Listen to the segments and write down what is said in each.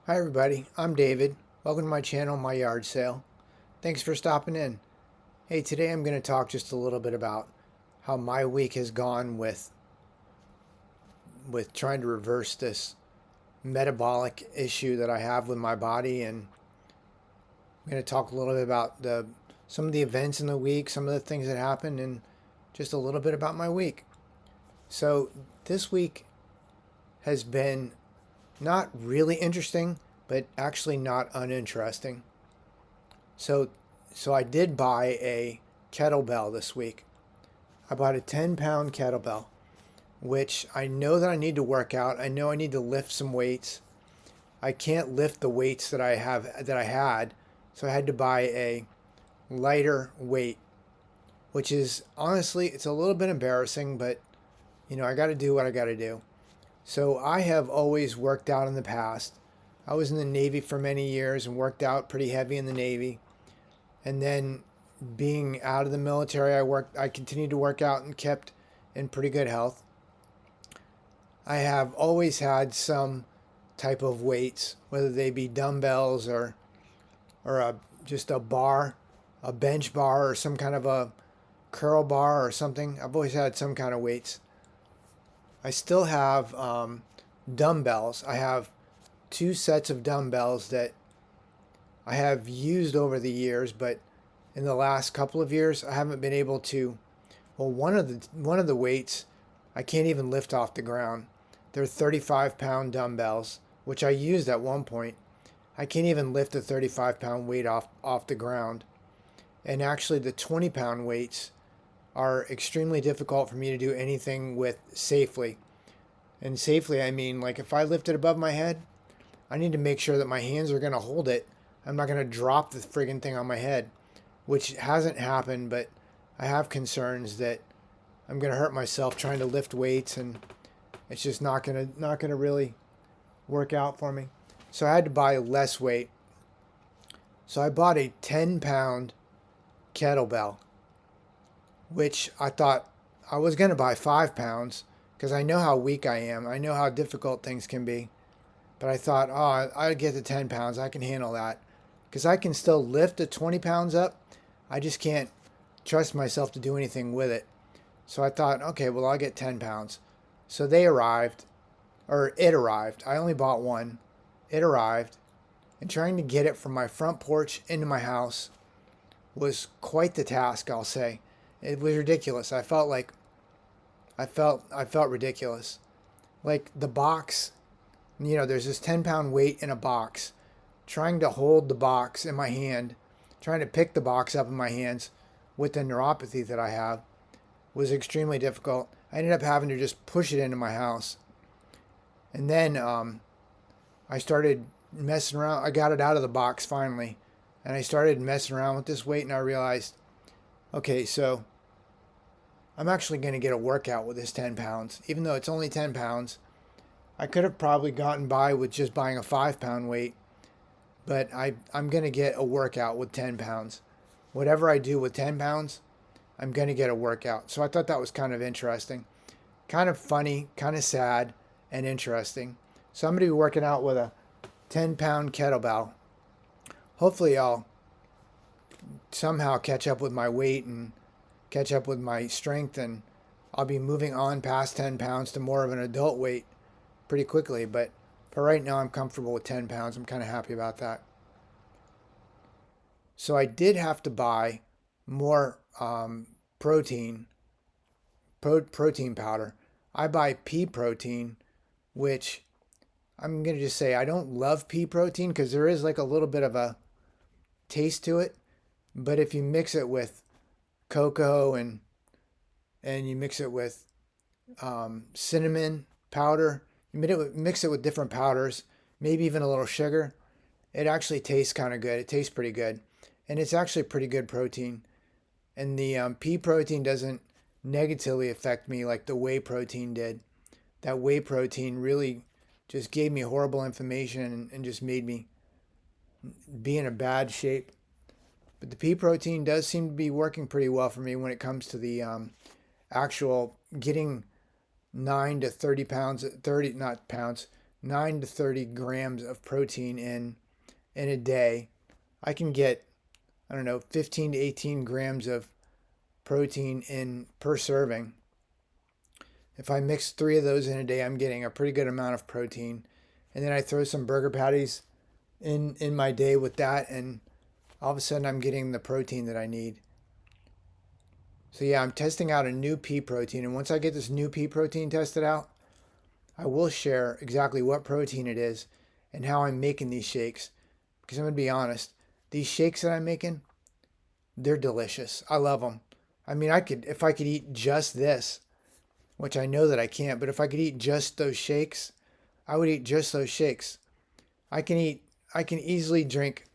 Hi everybody, I'm David. Welcome to my channel, My Yard Sale. Thanks for stopping in. Hey, today I'm going to talk just a little bit about how my week has gone with trying to reverse this metabolic issue that I have with my body, and I'm going to talk a little bit about the some of the events in the week, some of the things that happened, and just a little bit about my week. So, this week has been not really interesting, but actually not uninteresting. So, so I did buy a kettlebell this week. I bought a 10-pound kettlebell, which I know that I need to work out. I know I need to lift some weights. I can't lift the weights that I had, so I had to buy a lighter weight, which is honestly it's a little bit embarrassing, but I got to do what I got to do. So I have always worked out in the past. I was in the Navy for many years and worked out pretty heavy in the Navy. And then being out of the military, I continued to work out and kept in pretty good health. I have always had some type of weights, whether they be dumbbells or just a bar, a bench bar, or some kind of a curl bar or something. I've always had some kind of weights. I still have dumbbells. I have two sets of dumbbells that I have used over the years, but in the last couple of years, I haven't been able to. Well, one of the weights I can't even lift off the ground. They're 35-pound dumbbells, which I used at one point. I can't even lift a 35-pound weight off the ground. And actually, the 20-pound weights are extremely difficult for me to do anything with safely. And safely, I mean, like if I lift it above my head, I need to make sure that my hands are going to hold it. I'm not going to drop the friggin' thing on my head, which hasn't happened, but I have concerns that I'm going to hurt myself trying to lift weights, and it's just not going to really work out for me. So I had to buy less weight. So I bought a 10-pound kettlebell, which I thought I was going to buy 5 pounds because I know how weak I am. I know how difficult things can be. But I thought, oh, I'll get the 10 pounds. I can handle that because I can still lift the 20 pounds up. I just can't trust myself to do anything with it. So I thought, okay, well, I'll get 10 pounds. So they arrived, or it arrived. I only bought one. It arrived, and trying to get it from my front porch into my house was quite the task, I'll say. It was ridiculous. I felt ridiculous. Like the box, there's this 10-pound weight in a box. Trying to hold the box in my hand, trying to pick the box up in my hands with the neuropathy that I have was extremely difficult. I ended up having to just push it into my house. And then I started messing around. I got it out of the box finally. And I started messing around with this weight, and I realized, okay, so I'm actually going to get a workout with this 10 pounds. Even though it's only 10 pounds, I could have probably gotten by with just buying a 5-pound weight, but I'm going to get a workout with 10 pounds. Whatever I do with 10 pounds, I'm going to get a workout. So I thought that was kind of interesting, kind of funny, kind of sad, and interesting. So I'm going to be working out with a 10-pound kettlebell. Hopefully, I'll somehow catch up with my weight and catch up with my strength, and I'll be moving on past 10 pounds to more of an adult weight pretty quickly. But for right now, I'm comfortable with 10 pounds. I'm kind of happy about that. So I did have to buy more protein, protein powder. I buy pea protein, which I'm going to just say I don't love pea protein because there is like a little bit of a taste to it. But if you mix it with cocoa and you mix it with cinnamon powder, you mix it with different powders, maybe even a little sugar, it actually tastes kind of good. It tastes pretty good. And it's actually pretty good protein. And the pea protein doesn't negatively affect me like the whey protein did. That whey protein really just gave me horrible inflammation and just made me be in a bad shape. But the pea protein does seem to be working pretty well for me when it comes to the actual getting 9 to 30 pounds, 30, not pounds, 9 to 30 grams of protein in a day. I can get, I don't know, 15 to 18 grams of protein in per serving. If I mix 3 of those in a day, I'm getting a pretty good amount of protein. And then I throw some burger patties in my day with that, and all of a sudden I'm getting the protein that I need. So yeah, I'm testing out a new pea protein, and once I get this new pea protein tested out, I will share exactly what protein it is and how I'm making these shakes. Because I'm gonna be honest, these shakes that I'm making, they're delicious. I love them. I mean, if I could eat just this, which I know that I can't, but if I could eat just those shakes, I would eat just those shakes. I can easily drink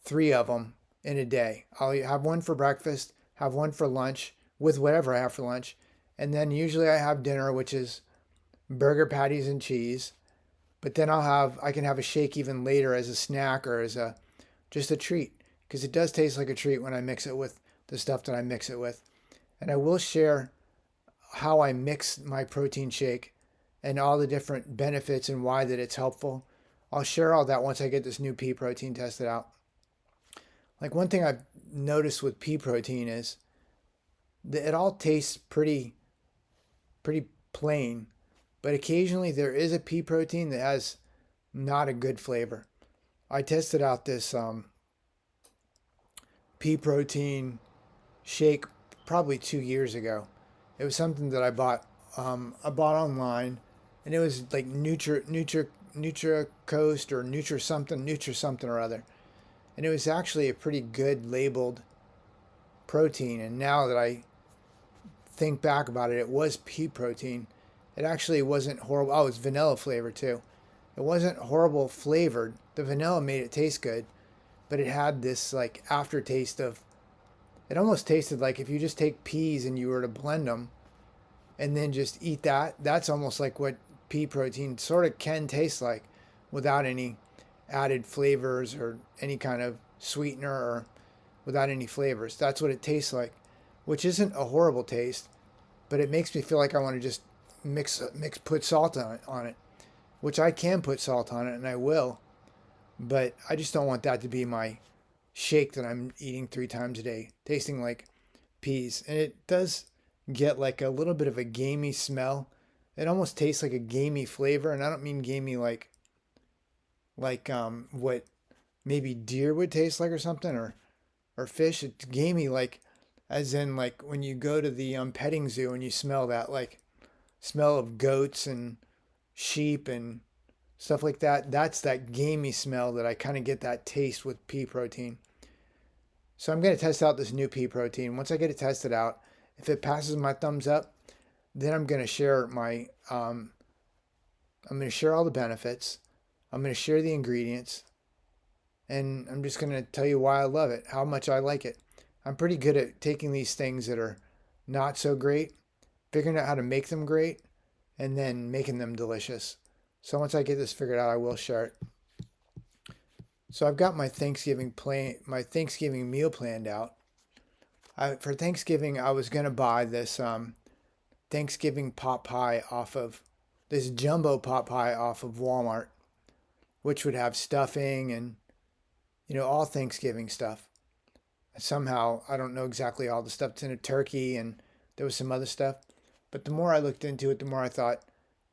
3 of them in a day. I'll have one for breakfast, have one for lunch with whatever I have for lunch, and then usually I have dinner, which is burger patties and cheese. But then I can have a shake even later as a snack or as a just a treat, because it does taste like a treat when I mix it with the stuff that I mix it with. And I will share how I mix my protein shake and all the different benefits and why that it's helpful. I'll share all that once I get this new pea protein tested out. Like one thing I've noticed with pea protein is that it all tastes pretty plain, but occasionally there is a pea protein that has not a good flavor. I tested out this pea protein shake probably 2 years ago. It was something that I bought online, and it was like Nutra Coast or Nutra something or other, and it was actually a pretty good labeled protein. And now that I think back about it, it was pea protein. It actually wasn't horrible. Oh, it's vanilla flavor too. It wasn't horrible flavored. The vanilla made it taste good, but it had this like aftertaste of. It almost tasted like if you just take peas and you were to blend them and then just eat that. That's almost like what pea protein sort of can taste like, without any added flavors or any kind of sweetener, or without any flavors. That's what it tastes like, which isn't a horrible taste, but it makes me feel like I want to just put salt on it, which I can put salt on it and I will, but I just don't want that to be my shake that I'm eating 3 times a day, tasting like peas. And it does get like a little bit of a gamey smell. It almost tastes like a gamey flavor, and I don't mean gamey like what maybe deer would taste like or something, or fish. It's gamey like as in like when you go to the petting zoo and you smell that like smell of goats and sheep and stuff like that. That's that gamey smell that I kind of get that taste with pea protein. So I'm going to test out this new pea protein. Once I get it tested out, if it passes my thumbs up, then I'm going to share I'm going to share all the benefits. I'm going to share the ingredients, and I'm just going to tell you why I love it, how much I like it. I'm pretty good at taking these things that are not so great, figuring out how to make them great, and then making them delicious. So once I get this figured out, I will share it. So I've got my Thanksgiving meal planned out. For Thanksgiving, I was gonna buy this Thanksgiving pot pie off of this jumbo pot pie off of Walmart, which would have stuffing and all Thanksgiving stuff. Somehow I don't know exactly all the stuff that's in a turkey, and there was some other stuff. But the more I looked into it, the more I thought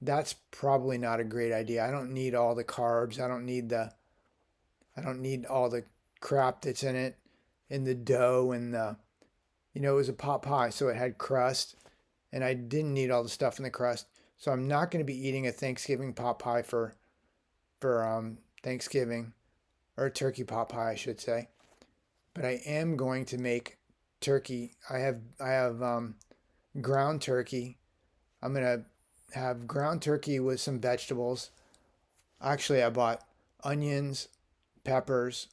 that's probably not a great idea. I don't need all the carbs. I don't need all the crap that's in the dough, and it was a pot pie, so it had crust, and I didn't need all the stuff in the crust. So I'm not going to be eating a Thanksgiving pot pie for Thanksgiving, or a turkey pot pie, I should say. But I am going to make turkey. I have ground turkey. I'm gonna have ground turkey with some vegetables. Actually, I bought onions, peppers,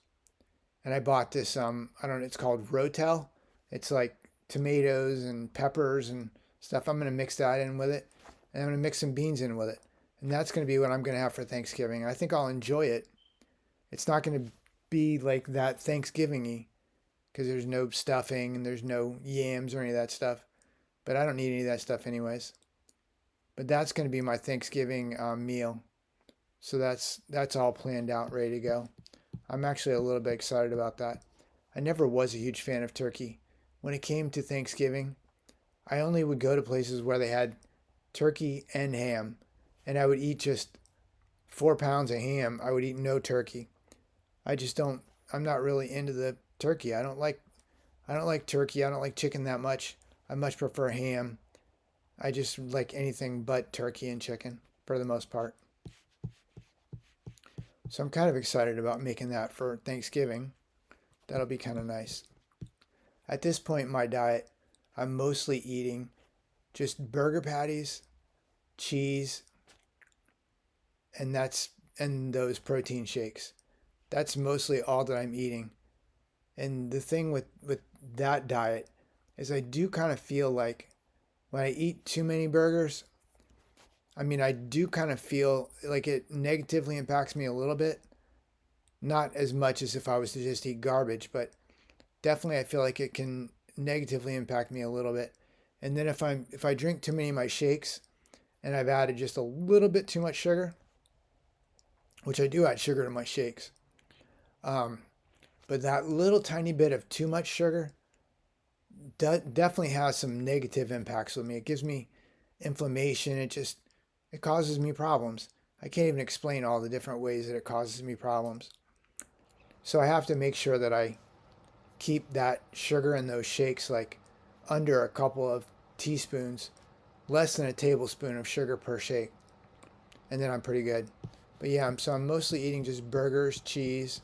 and I bought this I don't know, it's called Rotel. It's like tomatoes and peppers and stuff. I'm gonna mix that in with it, and I'm gonna mix some beans in with it, and that's gonna be what I'm gonna have for Thanksgiving. I think I'll enjoy it. It's not gonna be like that Thanksgiving-y, because there's no stuffing and there's no yams or any of that stuff. But I don't need any of that stuff anyways. But that's going to be my Thanksgiving meal. So that's all planned out, ready to go. I'm actually a little bit excited about that. I never was a huge fan of turkey. When it came to Thanksgiving, I only would go to places where they had turkey and ham, and I would eat just 4 pounds of ham. I would eat no turkey. I just don't. I'm not really into the turkey. I don't like. I don't like turkey. I don't like chicken that much. I much prefer ham. I just like anything but turkey and chicken for the most part. So I'm kind of excited about making that for Thanksgiving. That'll be kind of nice. At this point in my diet, I'm mostly eating just burger patties, cheese, and those protein shakes. That's mostly all that I'm eating. And the thing with that diet is I do kind of feel like when I eat too many burgers, I mean, I do kind of feel like it negatively impacts me a little bit. Not as much as if I was to just eat garbage, but definitely I feel like it can negatively impact me a little bit. And then if I drink too many of my shakes and I've added just a little bit too much sugar, which I do add sugar to my shakes, um, but that little tiny bit of too much sugar definitely has some negative impacts with me. It gives me inflammation. It causes me problems. I can't even explain all the different ways that it causes me problems. So I have to make sure that I keep that sugar in those shakes like under a couple of teaspoons, less than a tablespoon of sugar per shake, and then I'm pretty good. But yeah, I'm mostly eating just burgers, cheese,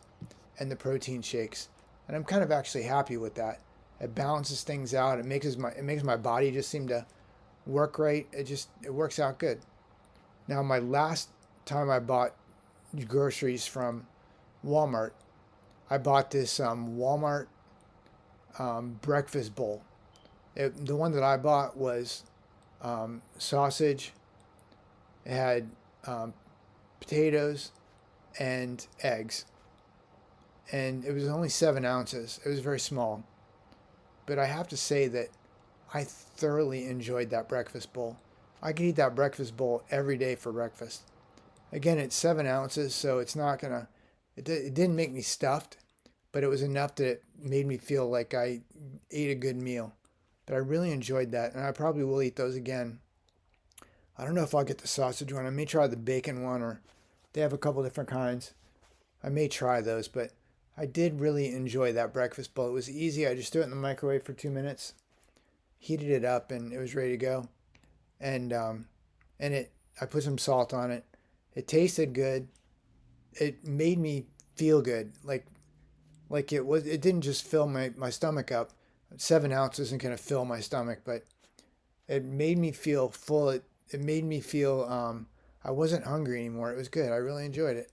and the protein shakes, and I'm kind of actually happy with that. It balances things out. It makes my body just seem to work right. It works out good. Now my last time I bought groceries from Walmart, I bought this Walmart breakfast bowl. The one that I bought was sausage. It had um, potatoes and eggs, and it was only 7 ounces. It was very small, but I have to say that I thoroughly enjoyed that breakfast bowl. I could eat that breakfast bowl every day for breakfast. Again, it's 7 ounces, so it's not gonna. It didn't make me stuffed, but it was enough that it made me feel like I ate a good meal. But I really enjoyed that, and I probably will eat those again. I don't know if I'll get the sausage one. I may try the bacon one, or they have a couple different kinds. I may try those, but I did really enjoy that breakfast bowl. It was easy. I just threw it in the microwave for 2 minutes, heated it up, and it was ready to go. And I put some salt on it. It tasted good. It made me feel good. It didn't just fill my stomach up. 7 ounces isn't gonna fill my stomach, but it made me feel full. It made me feel I wasn't hungry anymore. It was good. I really enjoyed it.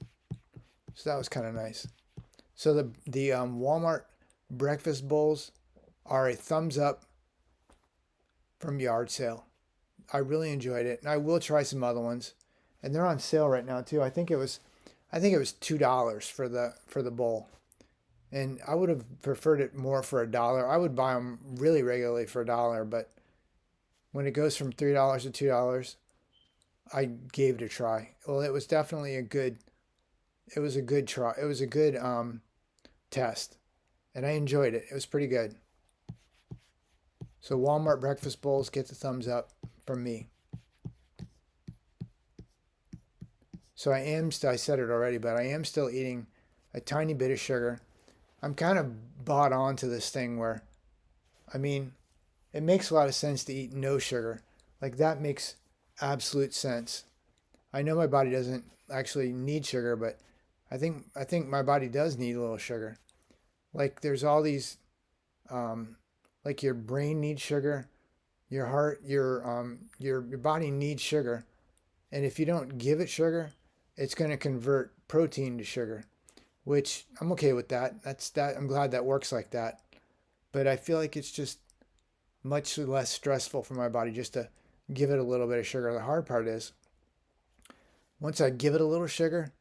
So that was kind of nice. So the Walmart breakfast bowls are a thumbs up from yard sale. I really enjoyed it, and I will try some other ones. And they're on sale right now too. I think it was $2 for the bowl, and I would have preferred it more for $1. I would buy them really regularly for $1, but when it goes from $3 to $2, I gave it a try. Well, it was definitely a good. It was a good try. It was a good test, and I enjoyed it. It was pretty good. So Walmart breakfast bowls get the thumbs up from me. So I said it already, but I am still eating a tiny bit of sugar. I'm kind of bought on to this thing where, I mean, it makes a lot of sense to eat no sugar. Like that makes absolute sense. I know my body doesn't actually need sugar, but I think my body does need a little sugar. Like there's all these, um, like your brain needs sugar, your heart, your body needs sugar, and if you don't give it sugar, it's going to convert protein to sugar, which I'm okay with that. That's that. I'm glad that works like that. But I feel like it's just much less stressful for my body just to give it a little bit of sugar. The hard part is once I give it a little sugar,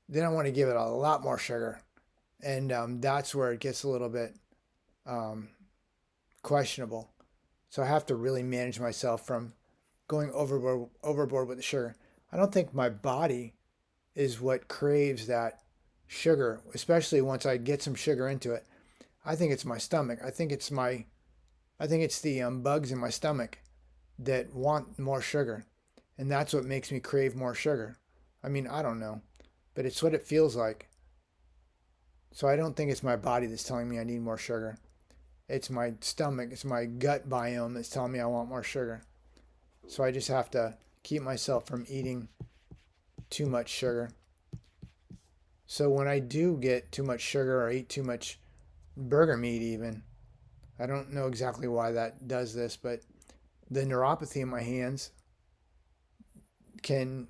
then I want to give it a lot more sugar, and that's where it gets a little bit um, questionable. So I have to really manage myself from going overboard with the sugar. I don't think my body is what craves that sugar, especially once I get some sugar into it. I think it's my stomach. I think it's the bugs in my stomach that want more sugar, and that's what makes me crave more sugar. I mean, I don't know, but it's what it feels like. So I don't think it's my body that's telling me I need more sugar. It's my stomach, it's my gut biome that's telling me I want more sugar. So I just have to keep myself from eating too much sugar. So when I do get too much sugar or eat too much burger meat, even, I don't know exactly why that does this, but the neuropathy in my hands can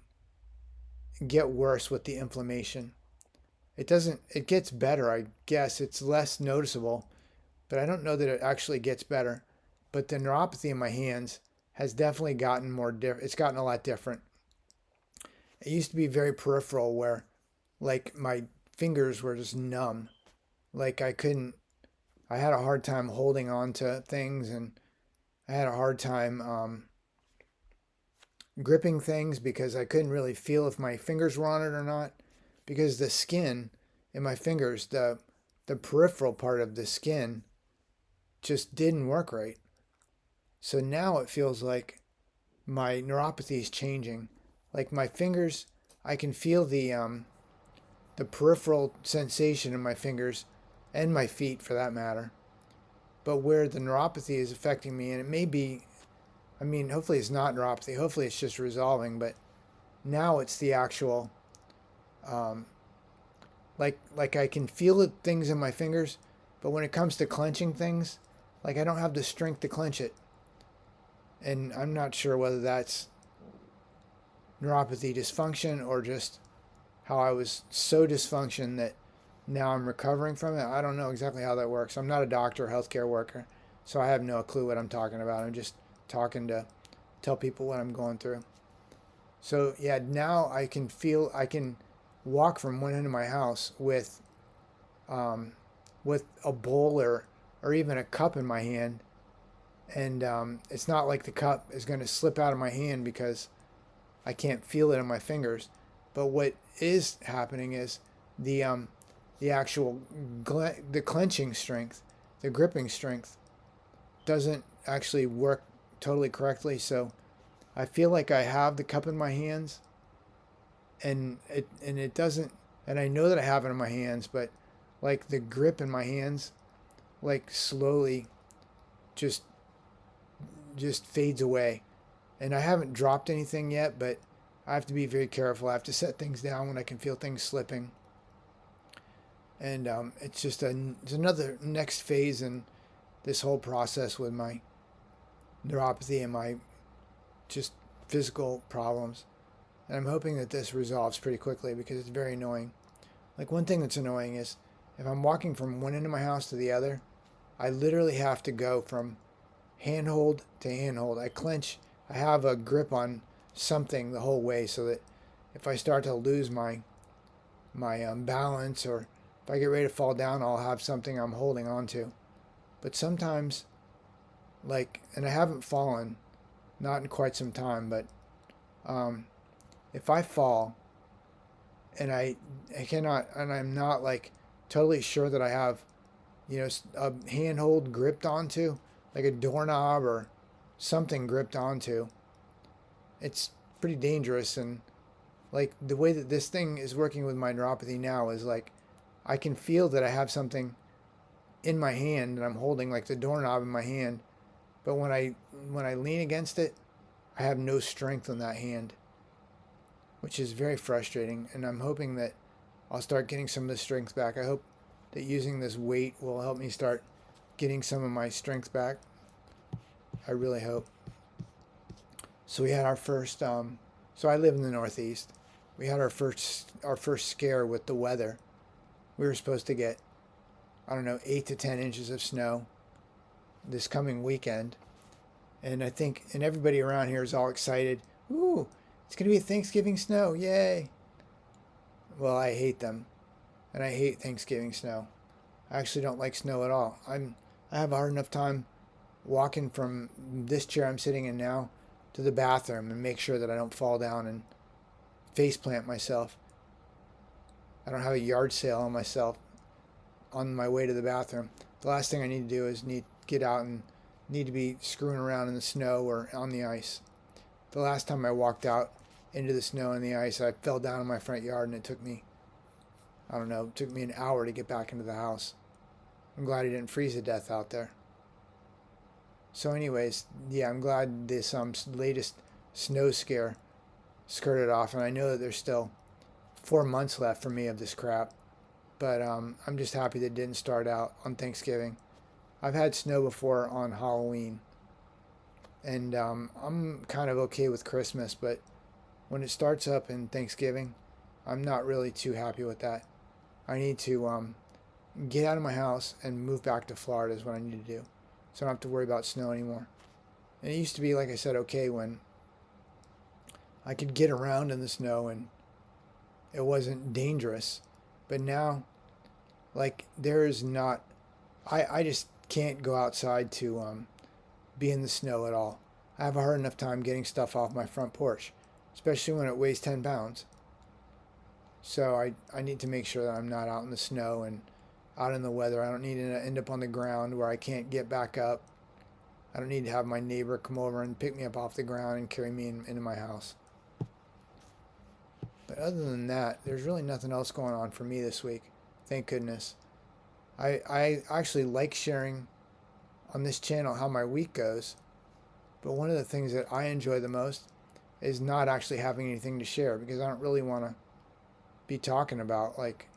get worse with the inflammation. It gets better, I guess. It's less noticeable, but I don't know that it actually gets better. But the neuropathy in my hands has definitely gotten it's gotten a lot different. It used to be very peripheral where like my fingers were just numb. Like I had a hard time holding on to things, and I had a hard time gripping things because I couldn't really feel if my fingers were on it or not, because the skin in my fingers, the peripheral part of the skin just didn't work right. So now it feels like my neuropathy is changing. Like my fingers, I can feel the peripheral sensation in my fingers and my feet for that matter. But where the neuropathy is affecting me, and it may be, I mean, hopefully it's not neuropathy. Hopefully it's just resolving. But now it's the actual, um, like I can feel things in my fingers, but when it comes to clenching things, like I don't have the strength to clench it. And I'm not sure whether that's neuropathy dysfunction or just how I was so dysfunction that now I'm recovering from it. I don't know exactly how that works. I'm not a doctor or healthcare worker, so I have no clue what I'm talking about. I'm just talking to tell people what I'm going through. So yeah, now I can walk from one end of my house um, with a bowl or even a cup in my hand, and it's not like the cup is going to slip out of my hand because I can't feel it in my fingers. But what is happening is the um, the actual the clenching strength, the gripping strength doesn't actually work totally correctly. So I feel like I have the cup in my hands, and it doesn't, and I know that I have it in my hands, but like the grip in my hands, like slowly just just fades away. And I haven't dropped anything yet, but I have to be very careful. I have to set things down when I can feel things slipping. And it's another next phase in this whole process with my neuropathy and my just physical problems. And I'm hoping that this resolves pretty quickly because it's very annoying. Like one thing that's annoying is if I'm walking from one end of my house to the other, I literally have to go from handhold to handhold. I have a grip on something the whole way so that if I start to lose my balance, or if I get ready to fall down, I'll have something I'm holding on to. But sometimes, and I haven't fallen, not in quite some time, but um, if I fall and I cannot, and I'm not like totally sure that I have, a handhold gripped onto, like a doorknob or something gripped onto, it's pretty dangerous. And like the way that this thing is working with my neuropathy now is like I can feel that I have something in my hand and I'm holding like the doorknob in my hand, but when I lean against it, I have no strength on that hand, which is very frustrating. And I'm hoping that I'll start getting some of the strength back. I hope that using this weight will help me start getting some of my strength back. I really hope. So we had our first. So I live in the Northeast. We had our first scare with the weather. We were supposed to get, I don't know, 8 to 10 inches of snow this coming weekend, and and everybody around here is all excited. Ooh, it's gonna be Thanksgiving snow! Yay! Well, I hate them, and I hate Thanksgiving snow. I actually don't like snow at all. I have a hard enough time walking from this chair I'm sitting in now to the bathroom and make sure that I don't fall down and face plant myself. I don't have a yard sale on myself on my way to the bathroom. The last thing I need to do is need to get out and need to be screwing around in the snow or on the ice. The last time I walked out into the snow and the ice, I fell down in my front yard and it took me, I don't know, it took me an hour to get back into the house. I'm glad I didn't freeze to death out there. So anyways, yeah, I'm glad this latest snow scare skirted off, and I know that there's still 4 months left for me of this crap. But I'm just happy that it didn't start out on Thanksgiving. I've had snow before on Halloween, and I'm kind of okay with Christmas, but when it starts up in Thanksgiving, I'm not really too happy with that. I need to get out of my house and move back to Florida is what I need to do, so I don't have to worry about snow anymore. And it used to be, like I said, okay when I could get around in the snow and it wasn't dangerous. But now, like, there is not, I just can't go outside to be in the snow at all. I have a hard enough time getting stuff off my front porch, especially when it weighs 10 pounds. So I need to make sure that I'm not out in the snow and out in the weather. I don't need to end up on the ground where I can't get back up. I don't need to have my neighbor come over and pick me up off the ground and carry me into my house. But other than that, there's really nothing else going on for me this week. Thank goodness. I actually like sharing on this channel how my week goes. But one of the things that I enjoy the most is not actually having anything to share, because I don't really want to be talking about like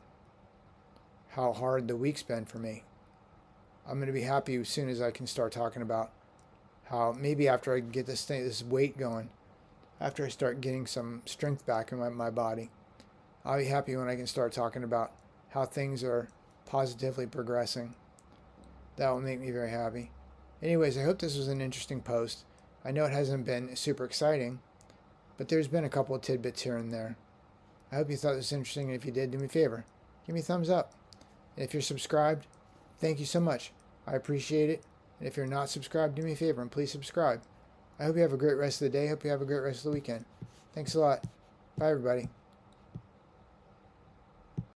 how hard the week's been for me. I'm going to be happy as soon as I can start talking about how maybe after I get this weight going, after I start getting some strength back in my body, I'll be happy when I can start talking about how things are positively progressing. That will make me very happy. Anyways, I hope this was an interesting post. I know it hasn't been super exciting, but there's been a couple of tidbits here and there. I hope you thought this was interesting, and if you did, do me a favor. Give me a thumbs up. And if you're subscribed, thank you so much. I appreciate it. And if you're not subscribed, do me a favor and please subscribe. I hope you have a great rest of the day. I hope you have a great rest of the weekend. Thanks a lot. Bye, everybody.